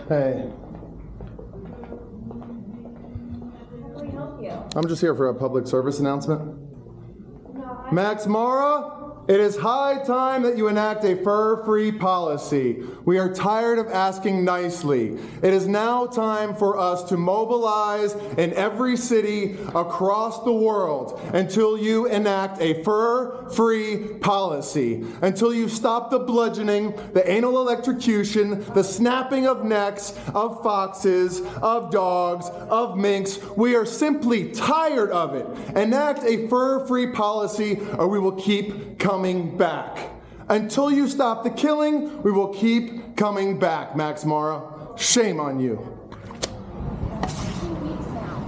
Hey. How can we help you? I'm just here for a public service announcement. Max Mara, it is high time that you enact a fur-free policy. We are tired of asking nicely. It is now time for us to mobilize in every city across the world until you enact a fur-free policy. Until you stop the bludgeoning, the anal electrocution, the snapping of necks, of foxes, of dogs, of minks. We are simply tired of it. Enact a fur-free policy or we will keep coming back. Until you stop the killing, we will keep coming back, Max Mara. Shame on you. 2 weeks now.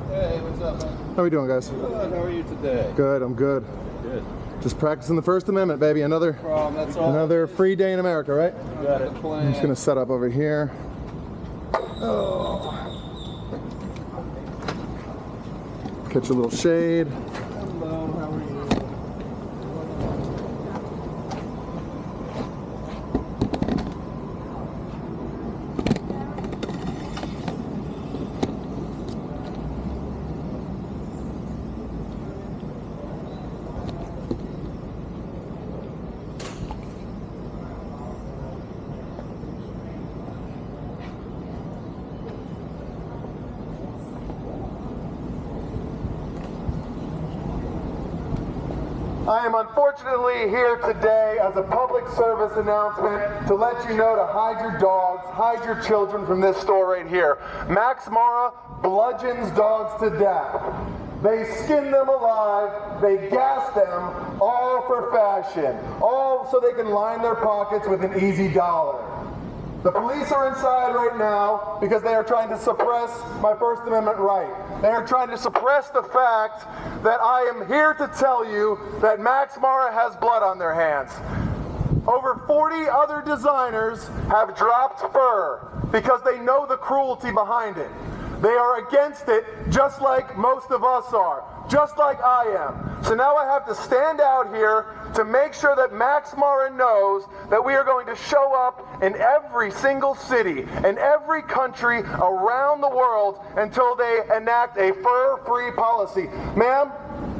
Hey, what's up, man? How we doing, guys? Good. How are you today? Good, I'm good. Good. Just practicing the First Amendment, baby. Another free day in America, right? Got it. I'm just gonna set up over here. Oh. Catch a little shade. Hello, how are you? I am unfortunately here today as a public service announcement to let you know to hide your dogs, hide your children from this store right here. Max Mara bludgeons dogs to death. They skin them alive, they gas them, all for fashion, all so they can line their pockets with an easy dollar. The police are inside right now because they are trying to suppress my First Amendment right. They are trying to suppress the fact that I am here to tell you that Max Mara has blood on their hands. Over 40 other designers have dropped fur because they know the cruelty behind it. They are against it just like most of us are, just like I am. So now I have to stand out here to make sure that Max Mara knows that we are going to show up in every single city, in every country around the world until they enact a fur-free policy. Ma'am,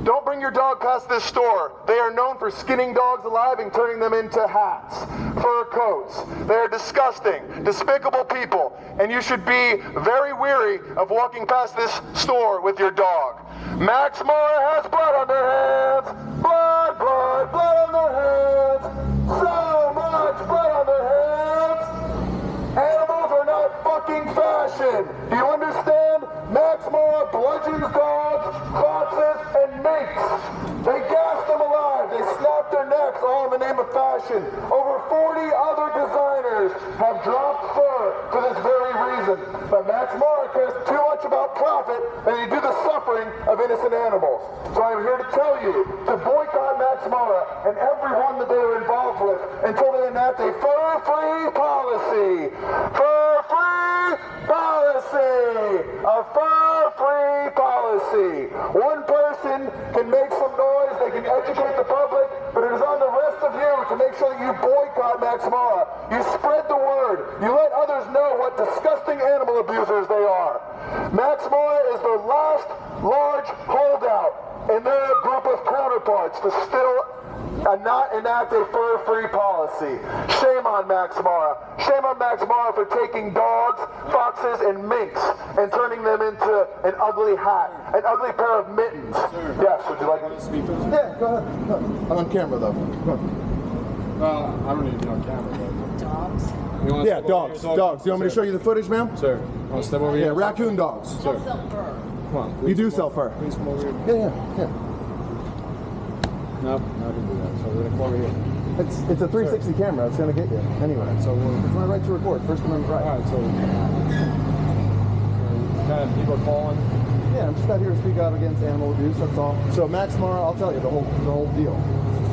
don't bring your dog past this store. They are known for skinning dogs alive and turning them into hats, fur coats. They are disgusting, despicable people, and you should be very weary of walking past this store with your dog. Max Mara has blood on their hands. Blood, blood, blood on their hands. So much blood on their hands. Animals are not fucking fashion. Do you understand? Max Mara bludgeons dogs, foxes, and minks. They gas them alive. They snap their necks, all in the name of fashion. Over 40 other designers have dropped fur for this very reason. But Max Mara cares too much about profit and they do the suffering of innocent animals. So I'm here to tell you to boycott Max Mara and everyone that they are involved with until they enact a fur-free policy. Fur-free policy! A fur-free policy. One person can make some noise, they can educate the public, but it is on the rest of you to make sure that you boycott Max Mara. You spread the word. You let others know what disgusting animal abusers they are. Max Mara is the last large holdout in their group of counterparts to still not enact a fur-free policy. Shame on Max Mara. Shame on Max Mara for taking dogs, foxes, and minks and turning them into an ugly hat, an ugly pair of mittens. Sir, Yes, would you like to speak to us? Yeah, go ahead. No, I'm on camera though. I don't need to be on camera, but... Dogs. Yeah, dogs. Dogs. Do you want me to show you the footage, ma'am? Sir, want to step over here? Yeah, raccoon dogs. Sir, Sell fur. come on. You do sell fur. Please come over here. Yeah. No, I didn't do that. So we're going to come over here. It's a 360 camera. It's going to get you. Anyway, so it's my right to record. First Amendment right. All right, so kind of people are calling. Yeah, I'm just out here to speak out against animal abuse. That's all. So Max Mara, I'll tell you the whole deal.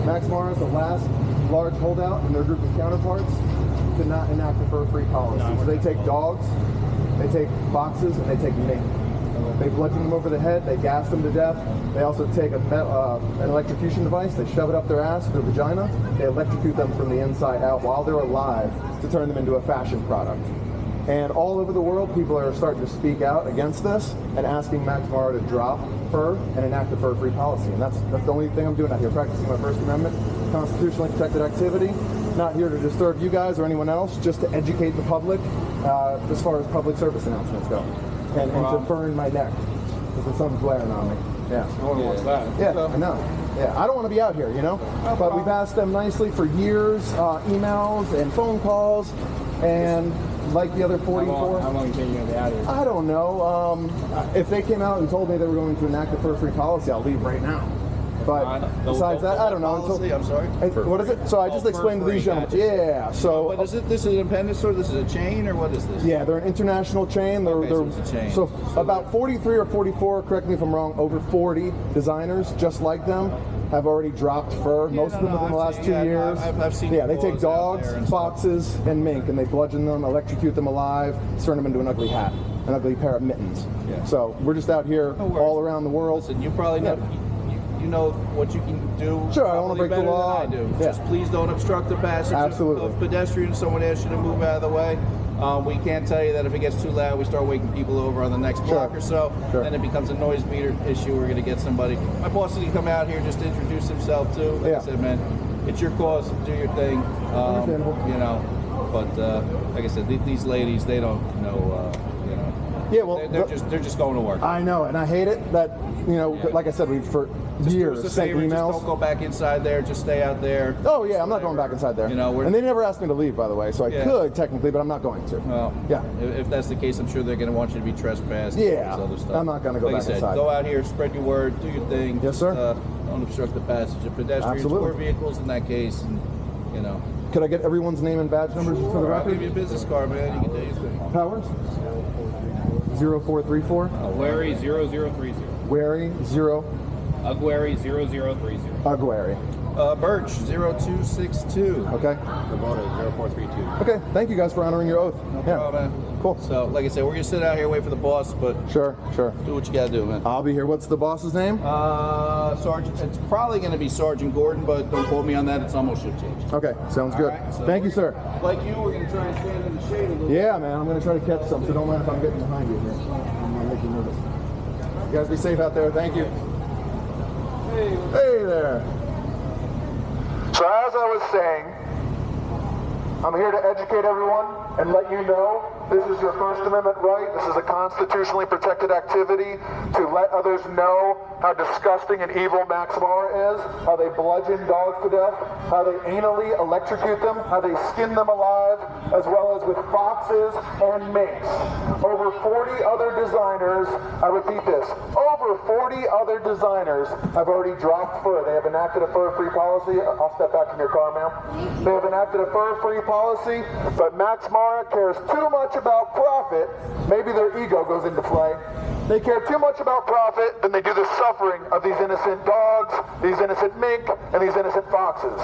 Max Mara is the last large holdout in their group of counterparts to not enact a fur-free policy. So they take dogs, they take foxes, and they take mink. They bludgeon them over the head. They gas them to death. They also take an electrocution device. They shove it up their ass, their vagina. They electrocute them from the inside out while they're alive to turn them into a fashion product. And all over the world, people are starting to speak out against this and asking Max Mara to drop fur and enact a fur-free policy. And that's the only thing I'm doing out here, practicing my First Amendment, constitutionally protected activity. Not here to disturb you guys or anyone else, just to educate the public as far as public service announcements go. And to burn my neck, because the sun's glaring on me. Yeah. No one wants that. Yeah, I know. Yeah, I don't want to be out here, you know? But we've asked them nicely for years, emails and phone calls, and like the other 44. How long do you think you're going to be out here? I don't know. If they came out and told me they were going to enact a fur-free policy, I'll leave right now. But besides that, I don't know. Policy, I'm sorry. What is it? So I just explained to these gentlemen. Gotcha. Yeah. So. But is it this is an independent store? This is a chain, or what is this? Yeah, they're an international chain. They're, Okay, so it's a chain. So about 43 or 44, correct me if I'm wrong, over 40 designers just like them have already dropped fur. Most of them within the last 2 years. I've seen. Yeah, they take clothes out dogs, there and foxes, and mink, and they bludgeon them, electrocute them alive, turn them into an ugly hat, an ugly pair of mittens. Yeah. So we're just out here No worries. all around the world. Listen, you probably know. You know what you can do. Sure, I don't wanna probably break the better law. than I do. Yeah. Just please don't obstruct the passage Absolutely. of pedestrians. Someone asks you to move out of the way. We can't tell you that if it gets too loud, we start waking people over on the next block or so. Sure. Then it becomes a noise meter issue. We're going to get somebody. My boss said he'd come out here just to introduce himself too. Like I said, man, it's your cause. Do your thing. Understandable. You know, but like I said, these ladies, they don't know. You know. Yeah, well, they're just going to work. I know, and I hate it that, you know, like I said, we've for Just do years us a sent favor, emails. Just don't go back inside there. Just stay out there. Oh yeah, I'm not going back inside there. You know, and they never asked me to leave, by the way, so I could technically, but I'm not going to. Well, yeah. If that's the case, I'm sure they're going to want you to be trespassed. Yeah, and all this other stuff. I'm not gonna go like back I said, inside. Go out here, spread your word, do your thing. Yes, sir. Don't obstruct the passage of pedestrians Absolutely. or vehicles in that case. And, you know. Could I get everyone's name and badge numbers for the I'll record? give you a business card, man. You can do your thing. Powers? 0434. Agueri 0030. Wary 0. Agueri 0030. Aguari. Birch 0262. Okay. Kubota 0432. Okay. Thank you guys for honoring your oath. No problem, man. Cool. So, like I said, we're going to sit out here, wait for the boss, but Sure. do what you got to do, man. I'll be here. What's the boss's name? Sergeant, it's probably going to be Sergeant Gordon, but don't quote me on that. It's almost should change. Okay. Sounds All good. right, so Thank you, sir. Like you, we're going to try and stand in the shade a little. Yeah, man. I'm going to try to catch some, so don't mind if I'm getting behind you here. I'm going to make you nervous. You guys be safe out there. Thank you. Hey there. So as I was saying, I'm here to educate everyone and let you know this is your First Amendment right. This is a constitutionally protected activity to let others know how disgusting and evil Max Mara is, how they bludgeon dogs to death, how they anally electrocute them, how they skin them alive, as well as with foxes and minks. Over 40 other designers, I repeat this, over 40 other designers have already dropped fur. They have enacted a fur-free policy. I'll step back from your car, ma'am. They have enacted a fur-free policy, but Max Mara cares too much about profit. Maybe their ego goes into play. They care too much about profit than they do the suffering of these innocent dogs, these innocent mink, and these innocent foxes.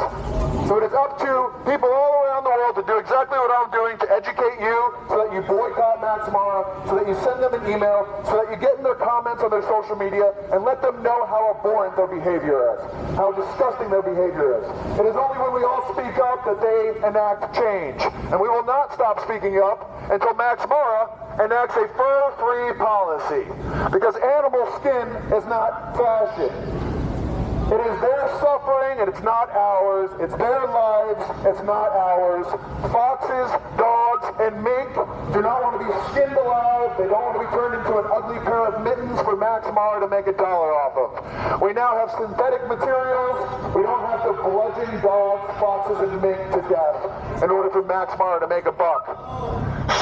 So it is up to people all around the world to do exactly what I'm doing to educate you so that you boycott Max Mara, so that you send them an email, so that you get in their comments on their social media and let them know how abhorrent their behavior is, how disgusting their behavior is. It is only when we all speak up that they enact change. And we will not stop speaking up until Max Mara enacts a fur-free policy. Because animal skin is not fashion. It is their suffering and it's not ours. It's their lives, it's not ours. Foxes, dogs, and mink do not want to be skinned alive. They don't want to be turned into an ugly pair of mittens for Max Mara to make $1 off of. We now have synthetic materials. We don't have to bludgeon dogs, foxes, and mink to death in order for Max Mara to make $1.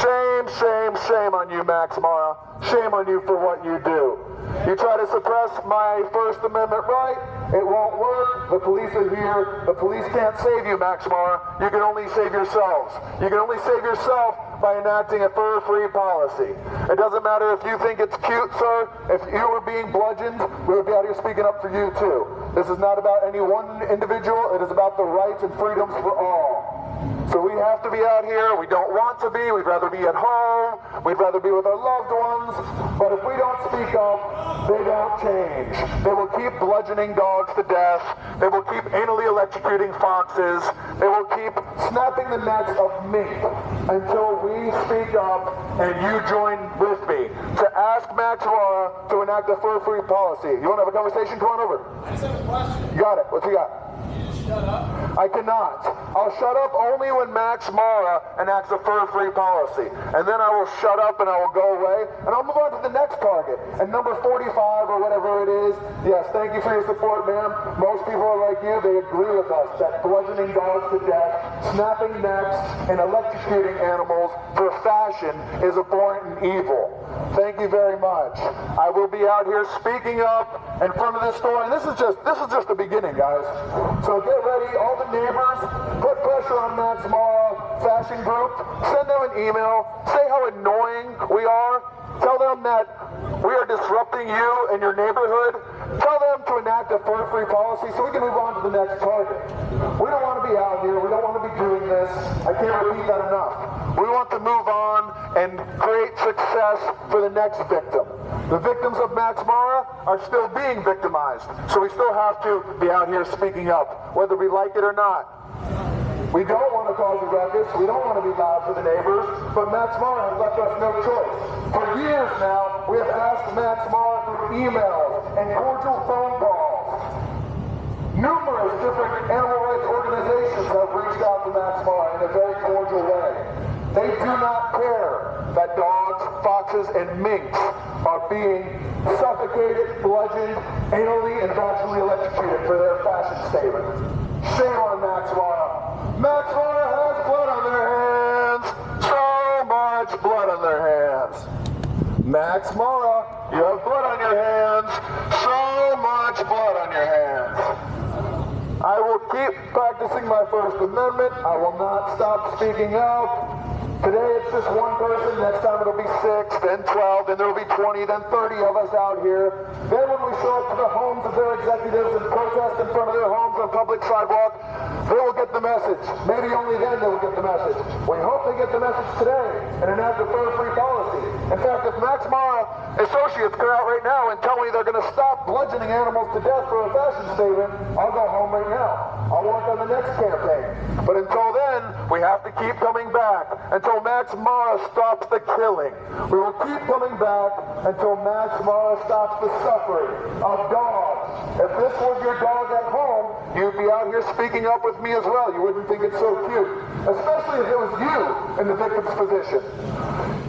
Shame, shame, shame on you, Max Mara. Shame on you for what you do. You try to suppress my First Amendment right, it won't work. The police are here. The police can't save you, Max Mara. You can only save yourselves. You can only save yourself by enacting a fur-free policy. It doesn't matter if you think it's cute, sir. If you were being bludgeoned, we would be out here speaking up for you, too. This is not about any one individual. It is about the rights and freedoms for all. So we have to be out here. We don't want to be. We'd rather be at home. We'd rather be with our loved ones. But if we don't speak up, they don't change. They will keep bludgeoning dogs to death. They will keep anally electrocuting foxes. They will keep snapping the necks of mink until we speak up and you join with me to ask Max Mara to enact a fur-free policy. You want to have a conversation? Come on over. I just have a question. Got it. What you got? Shut up. I cannot. I'll shut up only when Max Mara enacts a fur-free policy. And then I will shut up and I will go away. And I'll move on to the next target. And number 45 or whatever it is, yes, thank you for your support, ma'am. Most people are like you. They agree with us that bludgeoning dogs to death, snapping necks, and electrocuting animals for fashion is abhorrent and evil. Thank you very much. I will be out here speaking up in front of this store. And this is just the beginning, guys. So get ready, all the neighbors, put pressure on Max Mara Fashion Group, send them an email, say how annoying we are, tell them that we are disrupting you and your neighborhood, tell them to enact a fur-free policy so we can move on to the next target. We don't want to be out here, we don't want to be doing this, I can't repeat that enough. We want to move on and create success for the next victim. The victims of Max Mara are still being victimized, so we still have to be out here speaking up, whether we like it or not. We don't want to cause a ruckus, we don't want to be loud for the neighbors, but Max Mara has left us no choice. For years now, we have asked Max Mara through emails and cordial phone calls. Numerous different animal rights organizations have reached out to Max Mara in a very cordial way. They do not care that dogs, foxes, and minks are being suffocated, bludgeoned, anally and vaginally electrocuted for their fashion statement. Shame on Max Mara. Max Mara has blood on their hands. So much blood on their hands. Max Mara, you have blood on your hands. So much blood on your hands. I will keep practicing my First Amendment. I will not stop speaking out. Today it's just one person, next time it'll be 6, then 12, then there'll be 20, then 30 of us out here. Then when we show up to the homes of their executives and protest in front of their homes on public sidewalk, they will get the message. Maybe only then they will get the message. We hope they get the message today and enact a fur-free policy. In fact, if Max Mara associates come out right now and tell me they're going to stop bludgeoning animals to death for a fashion statement, I'll go home right now. I'll work on the next campaign. But until then, we have to keep coming back until Max Mara stops the killing. We will keep coming back until Max Mara stops the suffering of dogs. If this was your dog at home, you'd be out here speaking up with me as well. You wouldn't think it's so cute. Especially if it was you in the victim's position.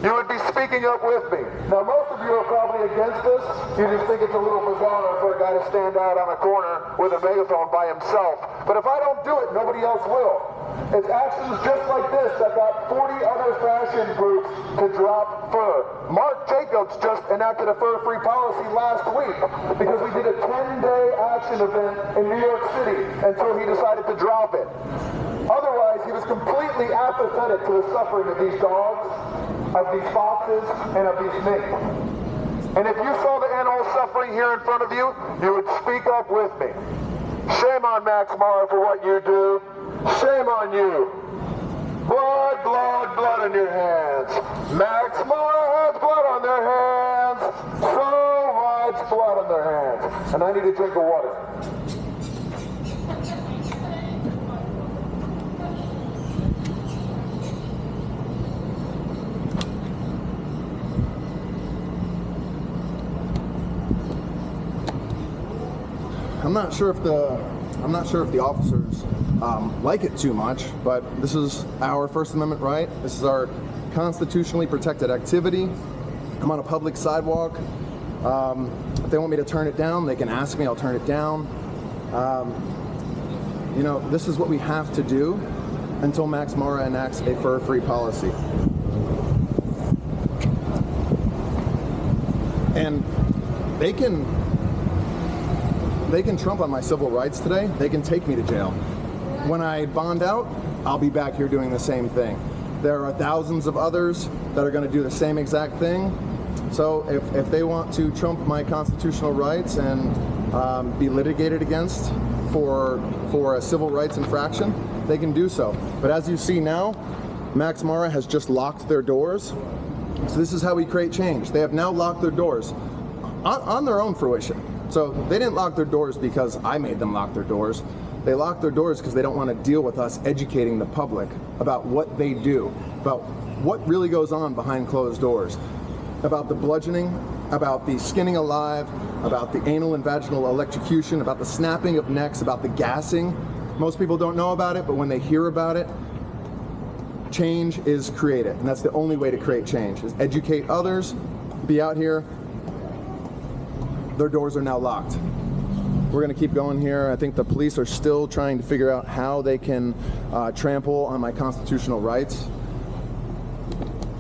You would be speaking up with me. Now, most of you are probably against this. You just think it's a little bizarre for a guy to stand out on a corner with a megaphone by himself. But if I don't do it, nobody else will. It's actions just like this that got 40 other fashion groups to drop fur. Mark Jacobs just enacted a fur-free policy last week because we did a 10-day action event in New York City until he decided to drop it. Otherwise, he was completely apathetic to the suffering of these dogs, of these foxes, and of these mink. And if you saw the animal suffering here in front of you, you would speak up with me. Shame on Max Mara for what you do. Shame on you. Blood, blood, blood on your hands. Max Mara has blood on their hands. So much blood on their hands. And I need a drink of water. I'm not sure if the officers like it too much, but this is our First Amendment right. This is our constitutionally protected activity. I'm on a public sidewalk. If they want me to turn it down, they can ask me. I'll turn it down. You know, this is what we have to do until Max Mara enacts a fur-free policy. And they can trump on my civil rights today. They can take me to jail. When I bond out, I'll be back here doing the same thing. There are thousands of others that are going to do the same exact thing. So if they want to trump my constitutional rights and be litigated against for a civil rights infraction, they can do so. But as you see now, Max Mara has just locked their doors. So this is how we create change. They have now locked their doors on their own fruition. So they didn't lock their doors because I made them lock their doors. They locked their doors because they don't want to deal with us educating the public about what they do, about what really goes on behind closed doors, about the bludgeoning, about the skinning alive, about the anal and vaginal electrocution, about the snapping of necks, about the gassing. Most people don't know about it, but when they hear about it, change is created. And that's the only way to create change, is educate others, be out here. Their doors are now locked. We're going to keep going here. I think the police are still trying to figure out how they can trample on my constitutional rights.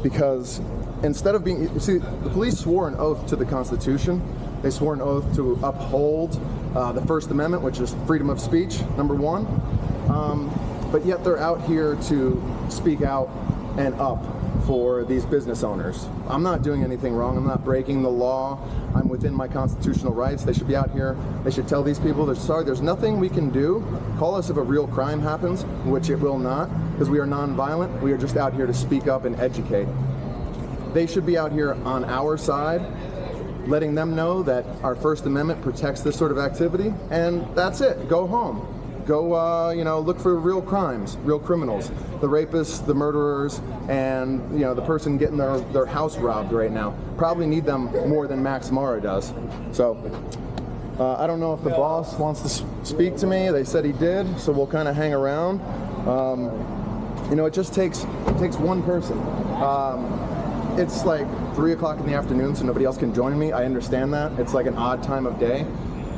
Because instead of being, you see, the police swore an oath to the Constitution. They swore an oath to uphold the First Amendment, which is freedom of speech, number one. But yet they're out here to speak out and up for these business owners. I'm not doing anything wrong. I'm not breaking the law. I'm within my constitutional rights. They should be out here. They should tell these people, they're sorry, there's nothing we can do. Call us if a real crime happens, which it will not, because we are nonviolent. We are just out here to speak up and educate. They should be out here on our side, letting them know that our First Amendment protects this sort of activity, and that's it. Go home. Go, look for real crimes, real criminals, the rapists, the murderers, and the person getting their house robbed right now. Probably need them more than Max Mara does. So I don't know if the boss wants to speak to me. They said he did, so we'll kind of hang around. It just takes one person. It's like 3 o'clock in the afternoon, so nobody else can join me. I understand that. It's like an odd time of day.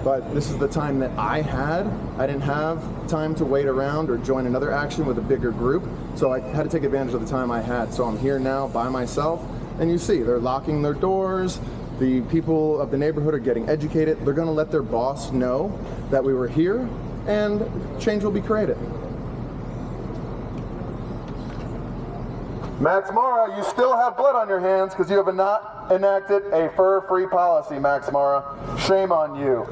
But this is the time that I had. I didn't have time to wait around or join another action with a bigger group, so I had to take advantage of the time I had. So I'm here now by myself, and you see, they're locking their doors. The people of the neighborhood are getting educated. They're gonna let their boss know that we were here, and change will be created. Max Mara, you still have blood on your hands because you have not enacted a fur-free policy, Max Mara. Shame on you.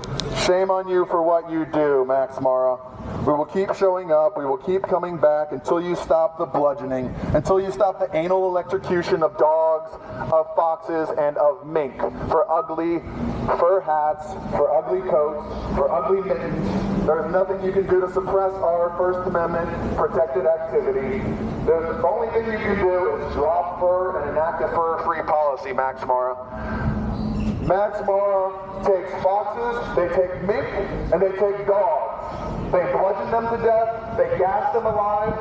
Shame on you for what you do, Max Mara. We will keep showing up. We will keep coming back until you stop the bludgeoning, until you stop the anal electrocution of dogs, of foxes, and of mink for ugly fur hats, for ugly coats, for ugly mittens. There is nothing you can do to suppress our First Amendment protected activity. The only thing you can do is drop fur and enact a fur-free policy, Max Mara. Max Mara takes foxes, they take mink, and they take dogs. They bludgeon them to death, they gas them alive,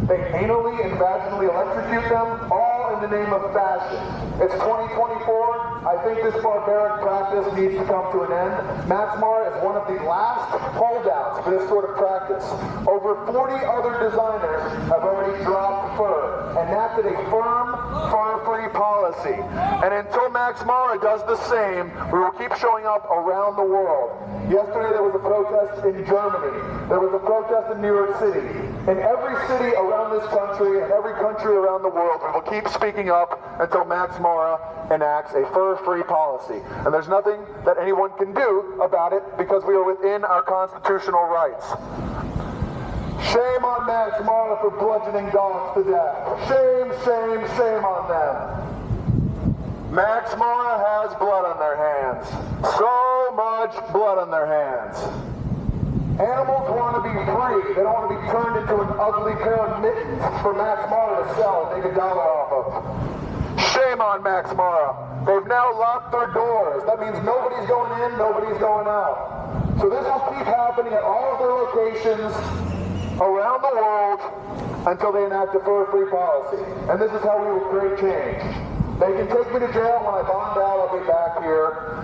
they anally and vaginally electrocute them, all in the name of fashion. It's 2024. I think this barbaric practice needs to come to an end. Max Mara is one of the last holdouts for this sort of practice. Over 40 other designers have already dropped fur, enacted a firm, fur-free policy. And until Max Mara does the same, we will keep showing up around the world. Yesterday there was a protest in Germany. There was a protest in New York City. In every city around this country and every country around the world, we will keep speaking up until Max Mara enacts a fur-free policy. And there's nothing that anyone can do about it because we are within our constitutional rights. Shame on Max Mara for bludgeoning dogs to death. Shame, shame, shame on them. Max Mara has blood on their hands. So much blood on their hands. Animals want to be free. They don't want to be turned into an ugly pair of mittens for Max Mara to sell and make $1 off of. Shame on Max Mara. They've now locked their doors. That means nobody's going in, nobody's going out. So this will keep happening at all of their locations around the world until they enact a fur-free policy. And this is how we will create change. They can take me to jail when I bond out. I'll be back here.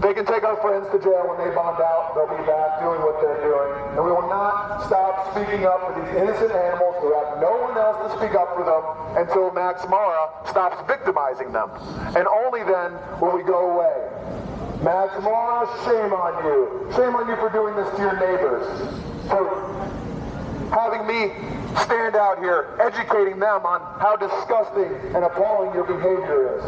They can take our friends to jail when they bond out. They'll be back doing what they're doing. And we will not stop speaking up for these innocent animals who have no one else to speak up for them until Max Mara stops victimizing them. And only then will we go away. Max Mara, shame on you. Shame on you for doing this to your neighbors. For having me stand out here educating them on how disgusting and appalling your behavior is.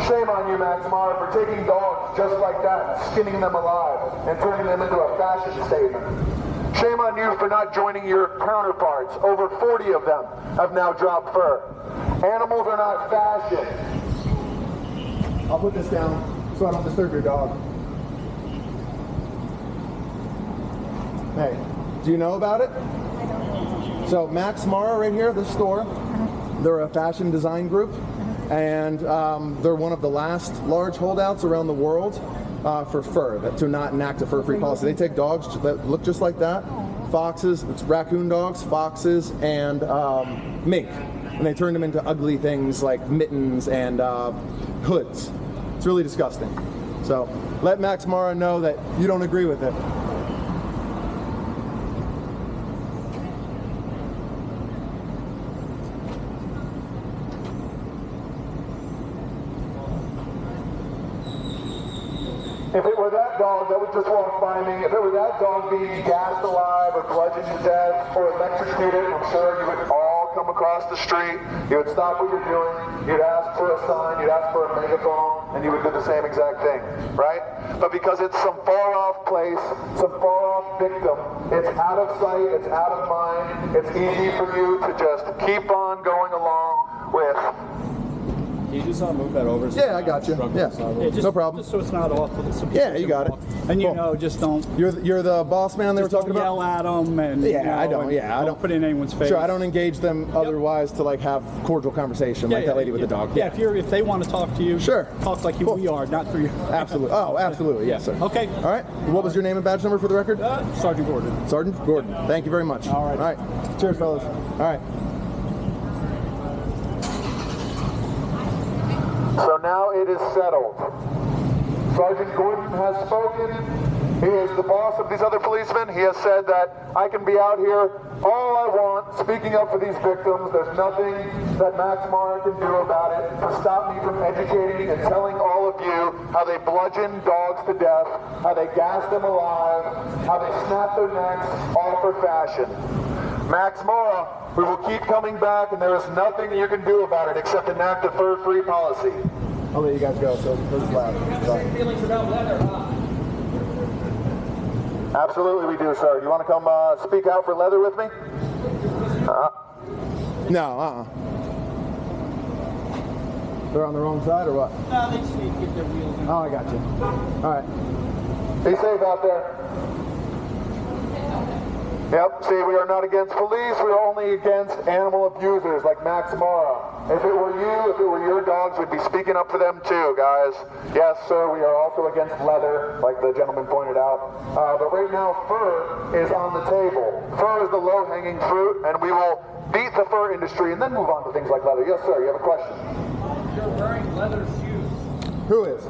Shame on you, Max Mara, for taking dogs just like that, skinning them alive, and turning them into a fashion statement. Shame on you for not joining your counterparts. Over 40 of them have now dropped fur. Animals are not fashion. I'll put this down so I don't disturb your dog. Hey, do you know about it? So Max Mara right here, this store, they're a fashion design group, and they're one of the last large holdouts around the world for fur, to not enact a fur-free policy. They take dogs that look just like that, foxes, it's raccoon dogs, foxes, and mink, and they turn them into ugly things like mittens and hoods. It's really disgusting. So let Max Mara know that you don't agree with it. If it were that dog that would just walk by me, if it were that dog being gassed alive or bludgeoned to death or electrocuted, I'm sure you would all come across the street, you would stop what you're doing, you'd ask for a sign, you'd ask for a megaphone, and you would do the same exact thing, right? But because it's some far-off place, some far-off victim, it's out of sight, it's out of mind, it's easy for you to just keep on going along with. Can you just move that over? Yeah, I got you. Yeah, no problem. Just so it's not awful. So Yeah, you got it. And Cool. Just don't. You're the boss man they were talking about? Yell at them and Yeah, I don't put it in anyone's face. Sure, I don't engage them otherwise to like have cordial conversation like that lady with the dog. Yeah, if they want to talk to you, sure, talk like we are, not through you. Absolutely. Oh, absolutely. Yes, sir. Okay. All right. What was your name and badge number for the record? Sergeant Gordon. Sergeant Gordon. Thank you very much. All right. All right. Cheers, fellas. All right. So now it is settled. Sergeant Gordon has spoken. He is the boss of these other policemen. He has said that I can be out here all I want, speaking up for these victims. There's nothing that Max Mara can do about it to stop me from educating and telling all of you how they bludgeon dogs to death, how they gas them alive, how they snap their necks, all for fashion. Max Mara, we will keep coming back, and there is nothing you can do about it except enact a fur-free policy. I'll let you guys go, so this is loud. Sorry. Feelings about leather, huh? Absolutely we do, sir. You want to come speak out for leather with me? No, They're on the wrong side or what? No, they just need to get their wheels in. Oh, I got you. All right. Be safe out there. Yep, see, we are not against police, we are only against animal abusers like Max Mara. If it were you, if it were your dogs, we'd be speaking up for them too, guys. Yes, sir, we are also against leather, like the gentleman pointed out. But right now, fur is on the table. Fur is the low-hanging fruit, and we will beat the fur industry and then move on to things like leather. Yes, sir, you have a question? You're wearing leather shoes. Who is?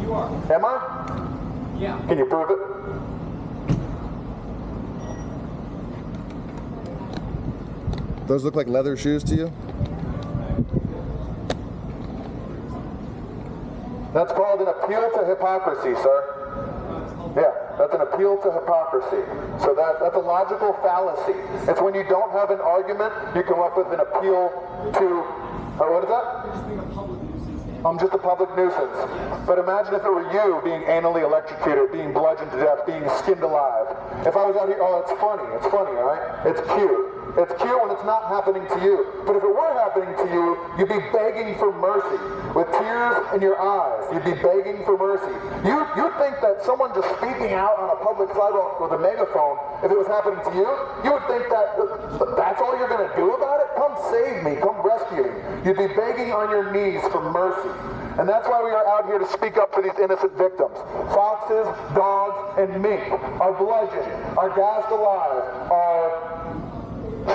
You are. Am I? Yeah. Can you prove it? Those look like leather shoes to you? That's called an appeal to hypocrisy, sir. Yeah, that's an appeal to hypocrisy. So that's a logical fallacy. It's when you don't have an argument, you come up with an appeal to, what is that? I'm just a public nuisance. But imagine if it were you being anally electrocuted, being bludgeoned to death, being skinned alive. If I was out here, oh, it's funny, all right? It's cute. It's cute when it's not happening to you. But if it were happening to you, you'd be begging for mercy. With tears in your eyes, you'd be begging for mercy. You'd think that someone just speaking out on a public sidewalk with a megaphone, if it was happening to you, you would think that that's all you're going to do about it? Come save me, come rescue me. You'd be begging on your knees for mercy. And that's why we are out here to speak up for these innocent victims. Foxes, dogs, and mink are bludgeoned, are gassed alive, are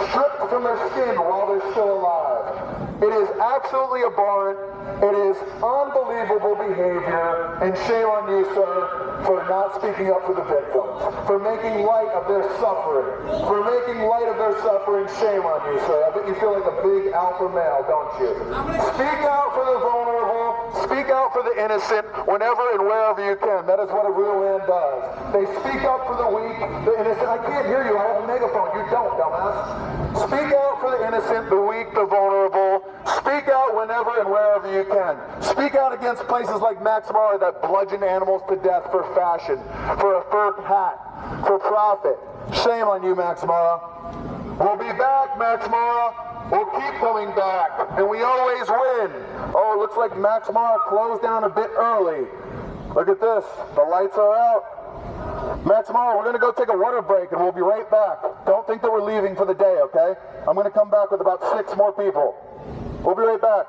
stripped from their skin while they're still alive. It is absolutely abhorrent. It is unbelievable behavior, and shame on you, sir, for not speaking up for the victims, for making light of their suffering, Shame on you, sir. I bet you feel like a big alpha male, don't you? Speak out for the vulnerable, speak out for the innocent, whenever and wherever you can. That is what a real man does. They speak up for the weak, the innocent. I can't hear you. I have a megaphone. You don't, dumbass. Speak out for the innocent, the weak, the vulnerable. Speak out whenever and wherever you can. Speak out against places like Max Mara that bludgeon animals to death for fashion, for a fur hat, for profit. Shame on you, Max Mara. We'll be back, Max Mara. We'll keep coming back, and we always win. Oh, it looks like Max Mara closed down a bit early. Look at this, the lights are out. Max Mara, we're gonna go take a water break and we'll be right back. Don't think that we're leaving for the day, okay? I'm gonna come back with about 6 more people. We'll be right back.